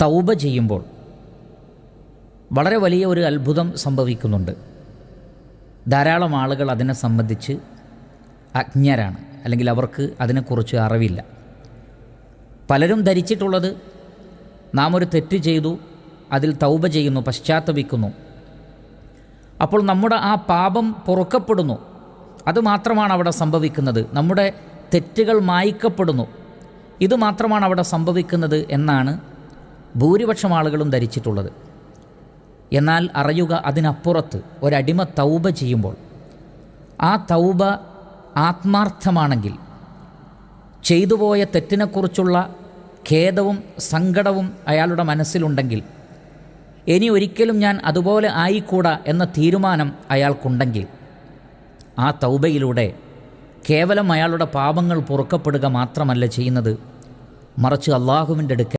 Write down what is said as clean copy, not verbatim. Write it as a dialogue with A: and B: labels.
A: തൗബ ചെയ്യുമ്പോൾ വളരെ വലിയ ഒരു അത്ഭുതം സംഭവിക്കുന്നുണ്ട്. ധാരാളം ആളുകൾ അതിനെ സംബന്ധിച്ച് അജ്ഞരാണ്, അല്ലെങ്കിൽ അവർക്ക് അതിനെക്കുറിച്ച് അറിവില്ല. പലരും ധരിച്ചിട്ടുള്ളത് നാം ഒരു തെറ്റ് ചെയ്തു, അതിൽ തൗബ ചെയ്യുന്നു, പശ്ചാത്തപിക്കുന്നു, അപ്പോൾ നമ്മുടെ ആ പാപം പൊറുക്കപ്പെടുന്നു, അതുമാത്രമാണ് അവിടെ സംഭവിക്കുന്നത്, നമ്മുടെ തെറ്റുകൾ മായ്ക്കപ്പെടുന്നു, ഇത് മാത്രമാണ് അവിടെ സംഭവിക്കുന്നത് എന്നാണ് ഭൂരിപക്ഷം ആളുകളും ധരിച്ചിട്ടുള്ളത്. എന്നാൽ അറിയുക, അതിനപ്പുറത്ത് ഒരടിമ തൗബ ചെയ്യുമ്പോൾ ആ തൗബ ആത്മാർത്ഥമാണെങ്കിൽ, ചെയ്തുപോയ തെറ്റിനെക്കുറിച്ചുള്ള ഖേദവും സങ്കടവും അയാളുടെ മനസ്സിലുണ്ടെങ്കിൽ, ഇനി ഒരിക്കലും ഞാൻ അതുപോലെ ആയിക്കൂടാ എന്ന തീരുമാനം അയാൾക്കുണ്ടെങ്കിൽ, ആ തൗബയിലൂടെ കേവലം അയാളുടെ പാപങ്ങൾ പൊറുക്കപ്പെടുക മാത്രമല്ല ചെയ്യുന്നത്, മറിച്ച് അള്ളാഹുവിൻ്റെ അടുക്കൽ